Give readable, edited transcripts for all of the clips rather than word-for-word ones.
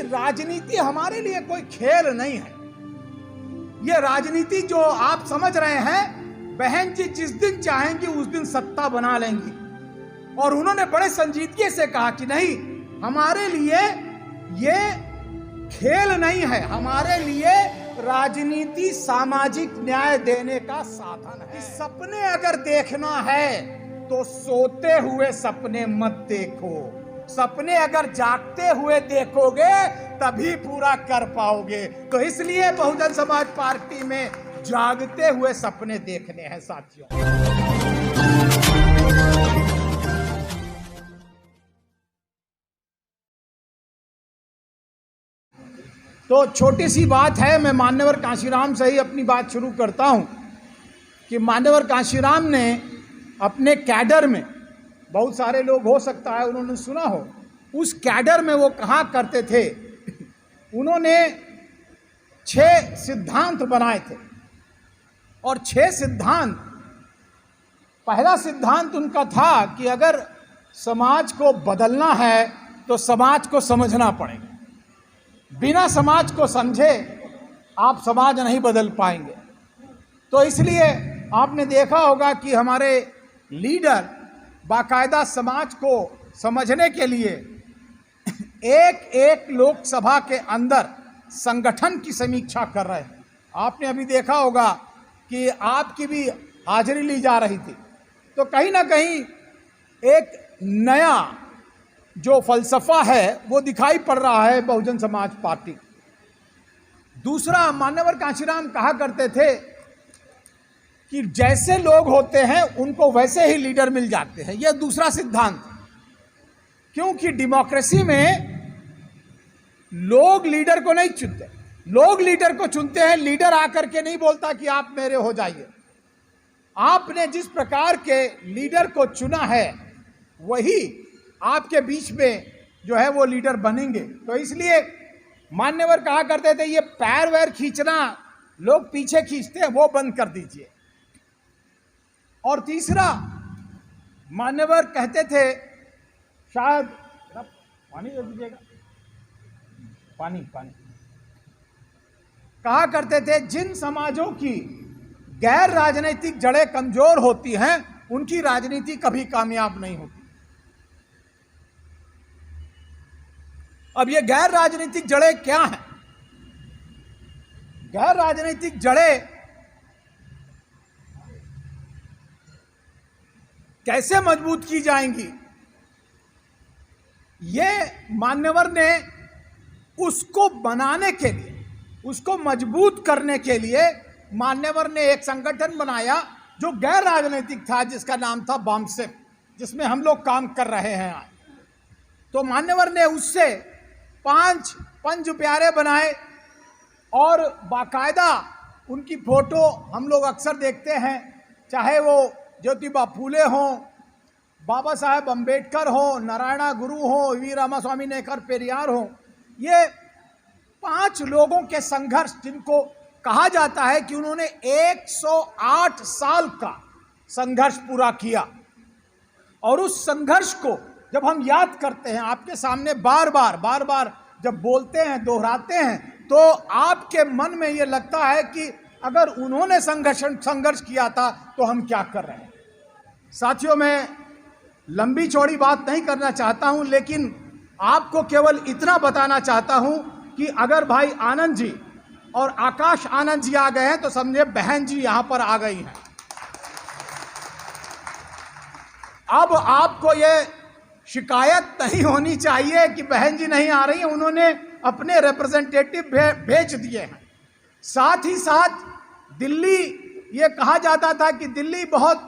राजनीति हमारे लिए कोई खेल नहीं है। ये राजनीति जो आप समझ रहे हैं, बहन जी जिस दिन चाहेंगी उस दिन सत्ता बना लेंगी। और उन्होंने बड़े संजीदगी से कहा कि नहीं, हमारे लिए ये खेल नहीं है, हमारे लिए राजनीति सामाजिक न्याय देने का साधन है। सपने अगर देखना है तो सोते हुए सपने मत देखो, सपने अगर जागते हुए देखोगे तभी पूरा कर पाओगे। तो इसलिए बहुजन समाज पार्टी में जागते हुए सपने देखने हैं साथियों। तो छोटी सी बात है, मैं मान्यवर कांशीराम से ही अपनी बात शुरू करता हूं कि मान्यवर कांशीराम ने अपने कैडर में, बहुत सारे लोग हो सकता है उन्होंने सुना हो, उस कैडर में वो कहा करते थे, उन्होंने 6 सिद्धांत बनाए थे। और 6 सिद्धांत, पहला सिद्धांत उनका था कि अगर समाज को बदलना है तो समाज को समझना पड़ेगा। बिना समाज को समझे आप समाज नहीं बदल पाएंगे। तो इसलिए आपने देखा होगा कि हमारे लीडर बाकायदा समाज को समझने के लिए एक लोकसभा के अंदर संगठन की समीक्षा कर रहे हैं। आपने अभी देखा होगा कि आपकी भी हाजिरी ली जा रही थी। तो कहीं ना कहीं एक नया जो फलसफा है वो दिखाई पड़ रहा है बहुजन समाज पार्टी। दूसरा, मान्यवर कांशीराम कहा करते थे कि जैसे लोग होते हैं उनको वैसे ही लीडर मिल जाते हैं। यह दूसरा सिद्धांत, क्योंकि डेमोक्रेसी में लोग लीडर को नहीं चुनते, लोग लीडर को चुनते हैं। लीडर आकर के नहीं बोलता कि आप मेरे हो जाइए। आपने जिस प्रकार के लीडर को चुना है वही आपके बीच में जो है वो लीडर बनेंगे। तो इसलिए मान्यवर कहा करते थे, ये पैर वैर खींचना लोग पीछे खींचते हैं वो बंद कर दीजिए। और तीसरा, मान्यवर कहते थे, शायद पानी दे दीजिएगा, पानी कहा करते थे, जिन समाजों की गैर राजनीतिक जड़ें कमजोर होती हैं उनकी राजनीति कभी कामयाब नहीं होती। अब ये गैर राजनीतिक जड़ें क्या हैं? गैर राजनीतिक जड़ें कैसे मजबूत की जाएंगी, ये मान्यवर ने उसको बनाने के लिए, उसको मजबूत करने के लिए मान्यवर ने एक संगठन बनाया जो गैर राजनीतिक था, जिसका नाम था बामसेफ, जिसमें हम लोग काम कर रहे हैं आज। तो मान्यवर ने उससे 5 पंच प्यारे बनाए और बाकायदा उनकी फोटो हम लोग अक्सर देखते हैं, चाहे वो ज्योतिबा फूले हों, बाबा साहेब अम्बेडकर हो, नारायणा गुरु हो, वी रामास्वामी नेकर पेरियार हो। ये 5 लोगों के संघर्ष, जिनको कहा जाता है कि उन्होंने 108 साल का संघर्ष पूरा किया। और उस संघर्ष को जब हम याद करते हैं, आपके सामने बार बार जब बोलते हैं, दोहराते हैं, तो आपके मन में ये लगता है कि अगर उन्होंने संघर्ष किया था तो हम क्या कर रहे हैं। साथियों, मैं लंबी चौड़ी बात नहीं करना चाहता हूं, लेकिन आपको केवल इतना बताना चाहता हूं कि अगर भाई आनंद जी और आकाश आनंद जी आ गए हैं तो समझे बहन जी यहां पर आ गई हैं। अब आपको ये शिकायत नहीं होनी चाहिए कि बहन जी नहीं आ रही हैं, उन्होंने अपने रिप्रेजेंटेटिव भेज दिए हैं। साथ ही साथ दिल्ली, ये कहा जाता था कि दिल्ली बहुत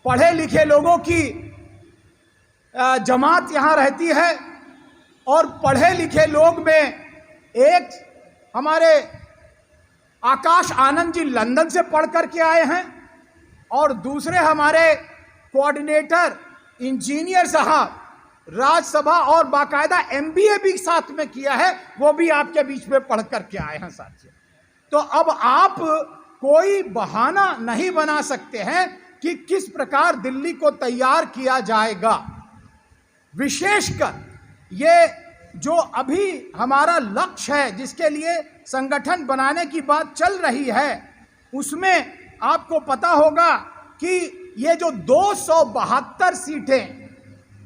पढ़े लिखे लोगों की जमात यहाँ रहती है, और पढ़े लिखे लोग में एक हमारे आकाश आनंद जी लंदन से पढ़ करके आए हैं, और दूसरे हमारे कोऑर्डिनेटर इंजीनियर साहब राज्यसभा और बाकायदा MBA भी साथ में किया है, वो भी आपके बीच में पढ़ करके आए हैं साथियों। तो अब आप कोई बहाना नहीं बना सकते हैं कि किस प्रकार दिल्ली को तैयार किया जाएगा। विशेषकर ये जो अभी हमारा लक्ष्य है, जिसके लिए संगठन बनाने की बात चल रही है, उसमें आपको पता होगा कि ये जो 272 सीटें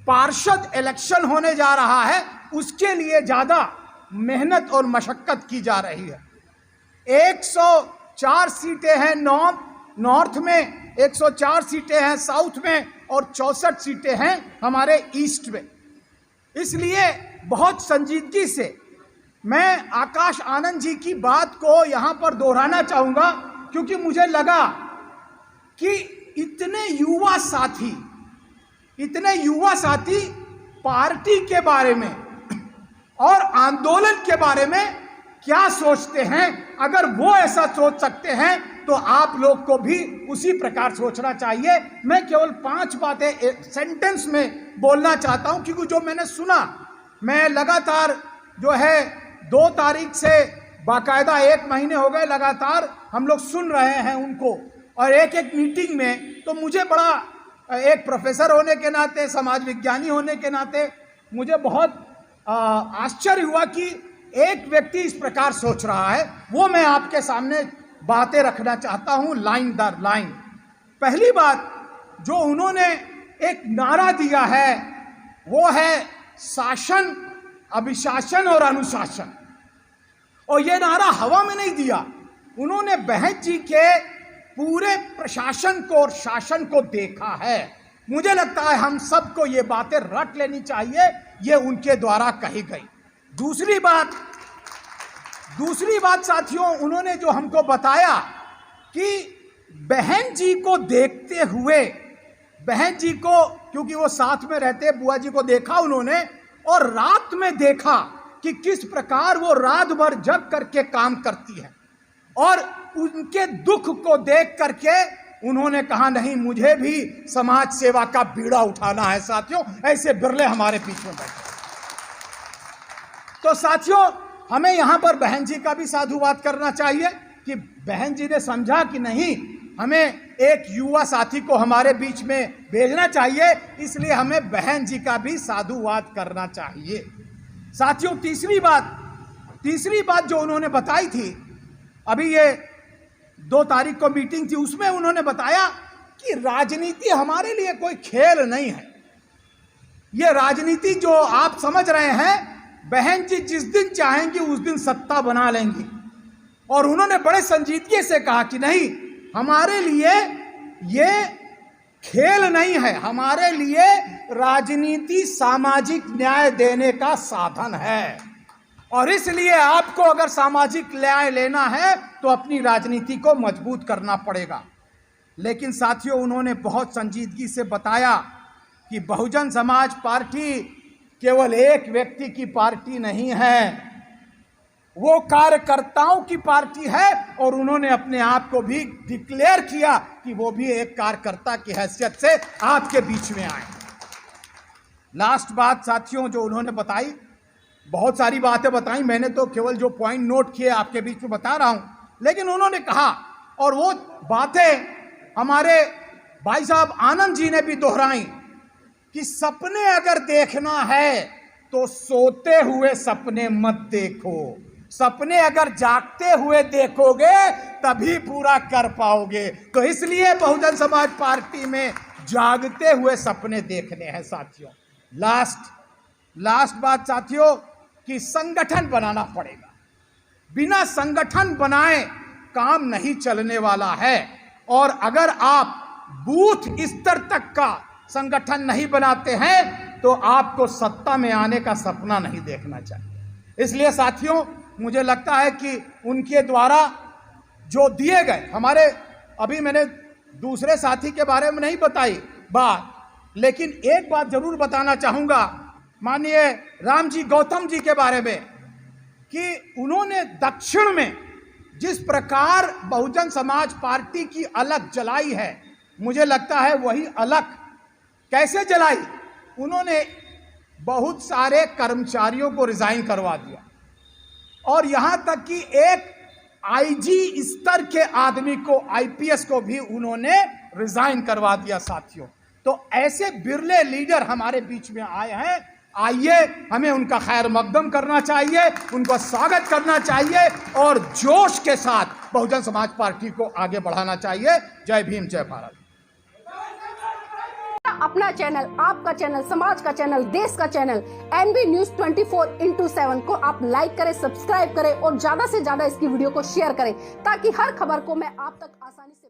पार्षद इलेक्शन होने जा रहा है, उसके लिए ज़्यादा मेहनत और मशक्क़त की जा रही है। 104 सीटें हैं नॉर्थ में, 104 सीटें हैं साउथ में, और 64 सीटें हैं हमारे ईस्ट में। इसलिए बहुत संजीदगी से मैं आकाश आनंद जी की बात को यहाँ पर दोहराना चाहूँगा, क्योंकि मुझे लगा कि इतने युवा साथी पार्टी के बारे में और आंदोलन के बारे में क्या सोचते हैं। अगर वो ऐसा सोच सकते हैं तो आप लोग को भी उसी प्रकार सोचना चाहिए। मैं केवल 5 बातें सेंटेंस में बोलना चाहता हूं, क्योंकि जो मैंने सुना, मैं लगातार जो है 2 तारीख से बाकायदा 1 महीने हो गए लगातार हम लोग सुन रहे हैं उनको, और एक मीटिंग में तो मुझे बड़ा, एक प्रोफेसर होने के नाते, समाज विज्ञानी होने के नाते मुझे बहुत आश्चर्य हुआ कि एक व्यक्ति इस प्रकार सोच रहा है। वो मैं आपके सामने बातें रखना चाहता हूं लाइन दर लाइन। पहली बात जो उन्होंने एक नारा दिया है वो है शासन, अभिशासन और अनुशासन। और ये नारा हवा में नहीं दिया, उन्होंने बहन जी के पूरे प्रशासन को और शासन को देखा है। मुझे लगता है हम सबको ये बातें रट लेनी चाहिए, ये उनके द्वारा कही गई। दूसरी बात साथियों, उन्होंने जो हमको बताया कि बहन जी को देखते हुए, बहन जी को, क्योंकि वो साथ में रहते, बुआ जी को देखा उन्होंने, और रात में देखा कि किस प्रकार वो रात भर जग करके काम करती है, और उनके दुख को देख करके उन्होंने कहा नहीं, मुझे भी समाज सेवा का बीड़ा उठाना है। साथियों, ऐसे बिरले हमारे बीच में बैठे। तो साथियों, हमें यहां पर बहन जी का भी साधुवाद करना चाहिए कि बहन जी ने समझा कि नहीं, हमें एक युवा साथी को हमारे बीच में भेजना चाहिए, इसलिए हमें बहन जी का भी साधुवाद करना चाहिए। साथियों, तीसरी बात जो उन्होंने बताई थी, अभी ये 2 तारीख को मीटिंग थी, उसमें उन्होंने बताया कि राजनीति हमारे लिए कोई खेल नहीं है। ये राजनीति जो आप समझ रहे हैं, बहन जी जिस दिन चाहेंगी उस दिन सत्ता बना लेंगी। और उन्होंने बड़े संजीदगी से कहा कि नहीं, हमारे लिए ये खेल नहीं है, हमारे लिए राजनीति सामाजिक न्याय देने का साधन है, और इसलिए आपको अगर सामाजिक न्याय लेना है तो अपनी राजनीति को मजबूत करना पड़ेगा। लेकिन साथियों, उन्होंने बहुत संजीदगी से बताया कि बहुजन समाज पार्टी केवल एक व्यक्ति की पार्टी नहीं है, वो कार्यकर्ताओं की पार्टी है, और उन्होंने अपने आप को भी डिक्लेयर किया कि वो भी एक कार्यकर्ता की हैसियत से आपके बीच में आए। लास्ट बात साथियों जो उन्होंने बताई, बहुत सारी बातें बताई, मैंने तो केवल जो पॉइंट नोट किए आपके बीच में बता रहा हूं, लेकिन उन्होंने कहा, और वो बातें हमारे भाई साहब आनंद जी ने भी दोहराई, कि सपने अगर देखना है तो सोते हुए सपने मत देखो, सपने अगर जागते हुए देखोगे तभी पूरा कर पाओगे। तो इसलिए बहुजन समाज पार्टी में जागते हुए सपने देखने हैं साथियों। लास्ट बात साथियों, कि संगठन बनाना पड़ेगा। बिना संगठन बनाए काम नहीं चलने वाला है, और अगर आप बूथ स्तर तक का संगठन नहीं बनाते हैं तो आपको सत्ता में आने का सपना नहीं देखना चाहिए। इसलिए साथियों, मुझे लगता है कि उनके द्वारा जो दिए गए, हमारे अभी मैंने दूसरे साथी के बारे में नहीं बताई बात, लेकिन एक बात जरूर बताना चाहूँगा माननीय राम जी गौतम जी के बारे में, कि उन्होंने दक्षिण में जिस प्रकार बहुजन समाज पार्टी की अलग जलाई है, मुझे लगता है वही अलग कैसे जलाई। उन्होंने बहुत सारे कर्मचारियों को रिजाइन करवा दिया, और यहां तक कि एक आईजी स्तर के आदमी को, आईपीएस को भी उन्होंने रिजाइन करवा दिया साथियों। तो ऐसे बिरले लीडर हमारे बीच में आए हैं, आइए, हमें उनका खैर मकदम करना चाहिए, उनको स्वागत करना चाहिए और जोश के साथ बहुजन समाज पार्टी को आगे बढ़ाना चाहिए। जय भीम, जय भारत। अपना चैनल, आपका चैनल, समाज का चैनल, देश का चैनल NB News 24/7 को आप लाइक करें, सब्सक्राइब करें और ज्यादा से ज्यादा इसकी वीडियो को शेयर करें ताकि हर खबर को मैं आप तक आसानी से